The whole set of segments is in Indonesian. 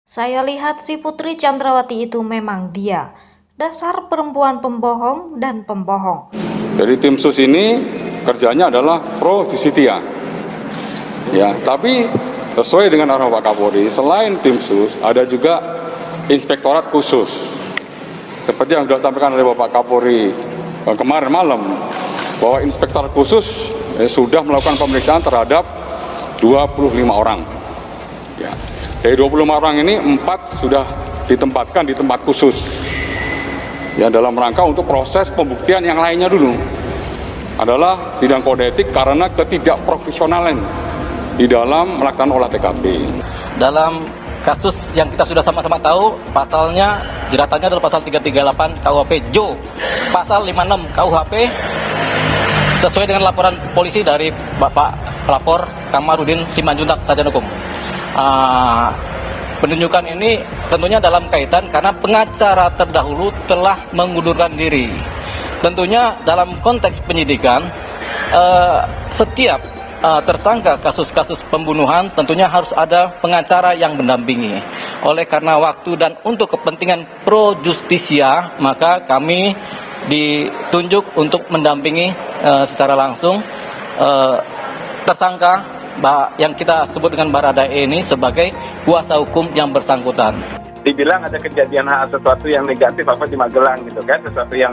Saya lihat si Putri Chandrawati itu memang dia, dasar perempuan pembohong dan pembohong. Jadi tim sus ini kerjanya adalah pro justisia. Ya, tapi sesuai dengan arahan Pak Kapolri, selain tim sus ada juga inspektorat khusus. Seperti yang sudah disampaikan oleh Bapak Kapolri kemarin malam, bahwa inspektorat khusus sudah melakukan pemeriksaan terhadap 25 orang. Ya. Dari 25 orang ini 4 sudah ditempatkan di tempat khusus. Ya, dalam rangka untuk proses pembuktian yang lainnya dulu adalah sidang kode etik karena ketidakprofesionalan di dalam melaksanakan olah TKP. Dalam kasus yang kita sudah sama-sama tahu, pasalnya jeratannya adalah pasal 338 KUHP Jo, pasal 56 KUHP sesuai dengan laporan polisi dari Bapak pelapor Kamarudin Simanjuntak Sarjana Hukum. Penunjukan ini tentunya dalam kaitan karena pengacara terdahulu telah mengundurkan diri. Tentunya dalam konteks penyidikan, setiap tersangka kasus-kasus pembunuhan tentunya harus ada pengacara yang mendampingi. Oleh karena waktu dan untuk kepentingan pro justisia, maka kami ditunjuk untuk mendampingi secara langsung tersangka yang kita sebut dengan Baradae ini sebagai kuasa hukum yang bersangkutan. Dibilang ada kejadian sesuatu yang negatif di Magelang gitu kan, sesuatu yang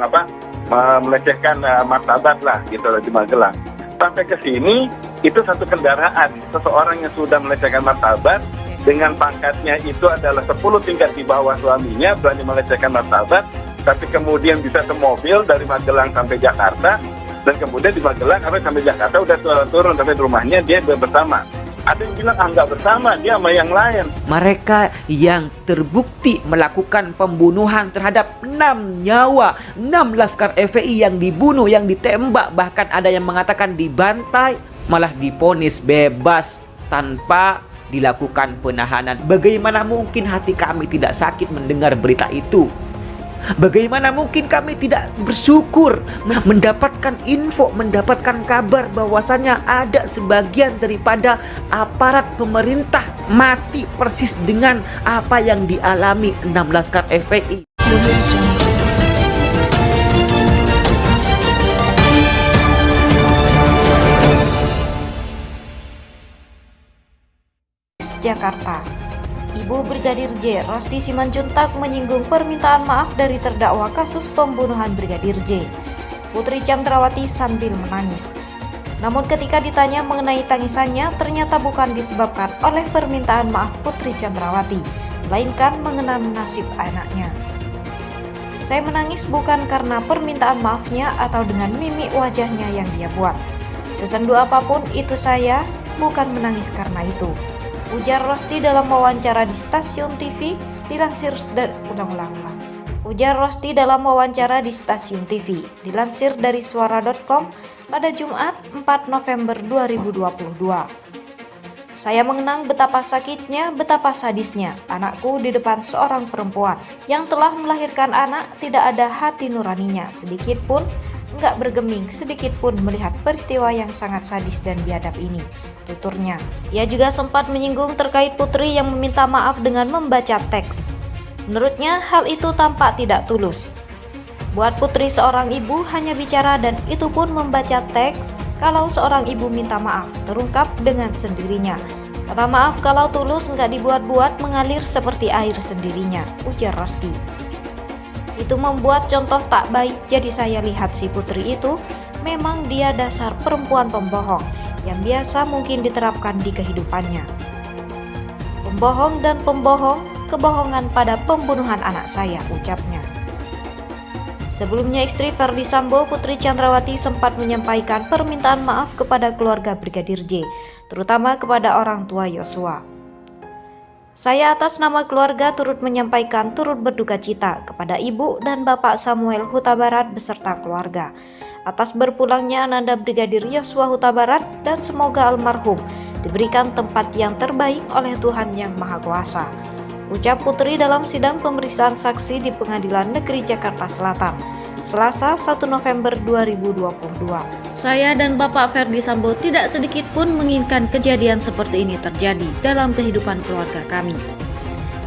melecehkan martabat lah gitu di Magelang. Sampai ke sini itu satu kendaraan, seseorang yang sudah melecehkan martabat dengan pangkatnya itu adalah 10 tingkat di bawah suaminya, berani melecehkan martabat, tapi kemudian bisa semobil dari Magelang sampai Jakarta, dan kemudian di Magelang sampai Jakarta udah turun sampai rumahnya dia bersama. Ada yang bilang enggak bersama, dia sama yang lain. Mereka yang terbukti melakukan pembunuhan terhadap 6 nyawa, 6 laskar FPI yang dibunuh, yang ditembak, bahkan ada yang mengatakan dibantai, malah divonis bebas tanpa dilakukan penahanan. Bagaimana mungkin hati kami tidak sakit mendengar berita itu? Bagaimana mungkin kami tidak bersyukur mendapatkan info, mendapatkan kabar bahwasannya ada sebagian daripada aparat pemerintah mati persis dengan apa yang dialami 6 laskar FPI. Jakarta. Ibu Brigadir J, Rosti Simanjuntak menyinggung permintaan maaf dari terdakwa kasus pembunuhan Brigadir J, Putri Chandrawati sambil menangis. Namun ketika ditanya mengenai tangisannya, ternyata bukan disebabkan oleh permintaan maaf Putri Chandrawati, melainkan mengenang nasib anaknya. Saya menangis bukan karena permintaan maafnya atau dengan mimik wajahnya yang dia buat. Sesendu apapun itu saya bukan menangis karena itu, ujar Rosti dalam wawancara di stasiun TV dilansir dari suara.com pada Jumat 4 November 2022. Saya mengenang betapa sakitnya, betapa sadisnya anakku di depan seorang perempuan yang telah melahirkan anak, tidak ada hati nuraninya sedikit pun, enggak bergeming sedikit pun melihat peristiwa yang sangat sadis dan biadab ini, tuturnya. Ia juga sempat menyinggung terkait Putri yang meminta maaf dengan membaca teks. Menurutnya hal itu tampak tidak tulus. Buat Putri seorang ibu hanya bicara dan itu pun membaca teks. Kalau seorang ibu minta maaf, terungkap dengan sendirinya. Kata maaf kalau tulus enggak dibuat-buat, mengalir seperti air sendirinya, ujar Rosti. Itu membuat contoh tak baik, jadi saya lihat si Putri itu memang dia dasar perempuan pembohong yang biasa mungkin diterapkan di kehidupannya. Pembohong dan pembohong, kebohongan pada pembunuhan anak saya, ucapnya. Sebelumnya istri Ferdy Sambo, Putri Chandrawati, sempat menyampaikan permintaan maaf kepada keluarga Brigadir J, terutama kepada orang tua Yosua. Saya atas nama keluarga turut menyampaikan turut berduka cita kepada Ibu dan Bapak Samuel Huta Barat beserta keluarga atas berpulangnya Ananda Brigadir Yosua Huta Barat, dan semoga almarhum diberikan tempat yang terbaik oleh Tuhan Yang Maha Kuasa, ucap Putri dalam sidang pemeriksaan saksi di Pengadilan Negeri Jakarta Selatan, Selasa 1 November 2022. Saya dan Bapak Ferdy Sambo tidak sedikit pun menginginkan kejadian seperti ini terjadi dalam kehidupan keluarga kami.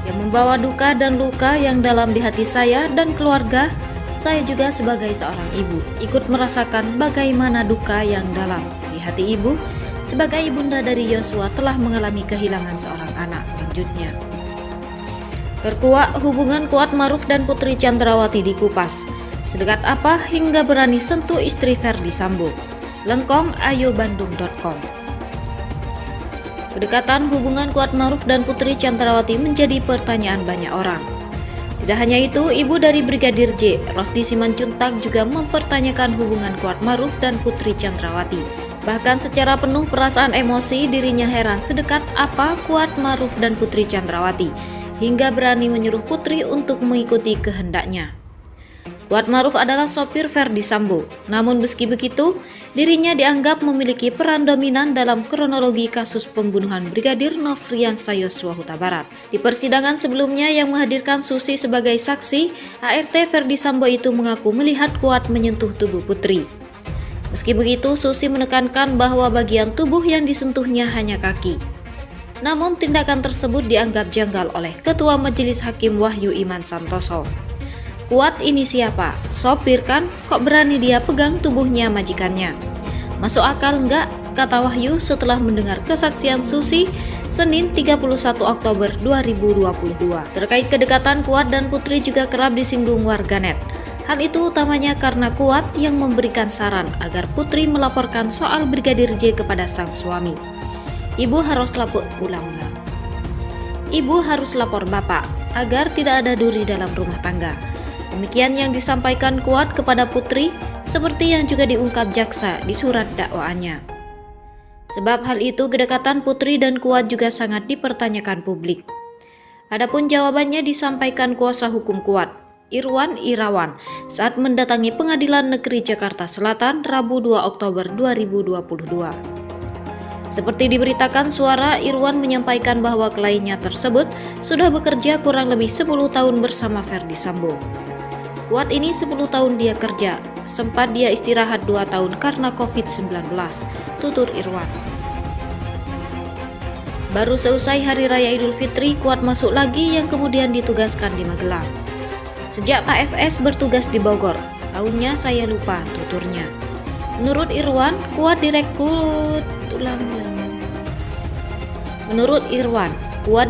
yang membawa duka dan luka yang dalam di hati saya dan keluarga. Saya juga sebagai seorang ibu ikut merasakan bagaimana duka yang dalam di hati ibu sebagai ibunda dari Yosua telah mengalami kehilangan seorang anak. Lanjutnya, terkuak hubungan Kuat Maruf dan Putri Chandrawati dikupas. Sedekat apa hingga berani sentuh istri Ferdi Sambo? Lengkong ayobandung.com. Kedekatan hubungan Kuat Maruf dan Putri Chandrawati menjadi pertanyaan banyak orang. Tidak hanya itu, ibu dari Brigadir J, Rosdi Simanjuntak, juga mempertanyakan hubungan Kuat Maruf dan Putri Chandrawati. Bahkan secara penuh perasaan emosi, dirinya heran sedekat apa Kuat Maruf dan Putri Chandrawati hingga berani menyuruh Putri untuk mengikuti kehendaknya. Kuat Maruf adalah sopir Ferdi Sambo, namun meski begitu, dirinya dianggap memiliki peran dominan dalam kronologi kasus pembunuhan Brigadir Nofriansah Yosua Huta Barat. Di persidangan sebelumnya yang menghadirkan Susi sebagai saksi, ART Ferdi Sambo itu mengaku melihat Kuat menyentuh tubuh Putri. Meski begitu, Susi menekankan bahwa bagian tubuh yang disentuhnya hanya kaki. Namun tindakan tersebut dianggap janggal oleh Ketua Majelis Hakim Wahyu Iman Santoso. Kuat ini siapa? Sopir kan? Kok berani dia pegang tubuhnya majikannya? Masuk akal enggak? Kata Wahyu setelah mendengar kesaksian Susi Senin 31 Oktober 2022. Terkait kedekatan Kuat dan Putri juga kerap disinggung warganet. Hal itu utamanya karena Kuat yang memberikan saran agar Putri melaporkan soal Brigadir J kepada sang suami. Ibu harus lapor bapak agar tidak ada duri dalam rumah tangga. Demikian yang disampaikan Kuat kepada Putri, seperti yang juga diungkap jaksa di surat dakwaannya. Sebab hal itu kedekatan Putri dan Kuat juga sangat dipertanyakan publik. Adapun jawabannya disampaikan kuasa hukum Kuat, Irwan Irawan, saat mendatangi Pengadilan Negeri Jakarta Selatan Rabu 2 Oktober 2022. Seperti diberitakan Suara, Irwan menyampaikan bahwa kliennya tersebut sudah bekerja kurang lebih 10 tahun bersama Ferdi Sambo. Kuat ini 10 tahun dia kerja, sempat dia istirahat 2 tahun karena COVID-19, tutur Irwan. Baru seusai Hari Raya Idul Fitri, Kuat masuk lagi yang kemudian ditugaskan di Magelang. Sejak Pak FS bertugas di Bogor, tahunnya saya lupa, tuturnya. Menurut Irwan, Kuat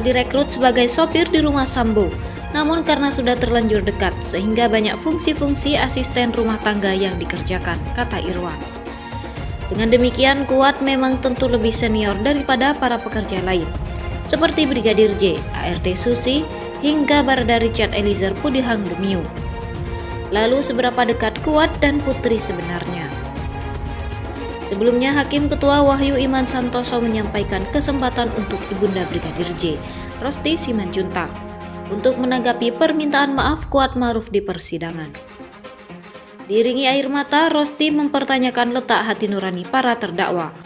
direkrut sebagai sopir di rumah Sambo. Namun karena sudah terlanjur dekat, sehingga banyak fungsi-fungsi asisten rumah tangga yang dikerjakan, kata Irwan. Dengan demikian, Kuat memang tentu lebih senior daripada para pekerja lain, seperti Brigadir J, ART Susi, hingga Barada Richard Eliezer Pudihang Lumiu. Lalu seberapa dekat Kuat dan Putri sebenarnya? Sebelumnya, Hakim Ketua Wahyu Iman Santoso menyampaikan kesempatan untuk Ibunda Brigadir J, Rosdi Simanjuntak, untuk menanggapi permintaan maaf Kuat Maruf di persidangan. Diiringi air mata, Rosdi mempertanyakan letak hati nurani para terdakwa.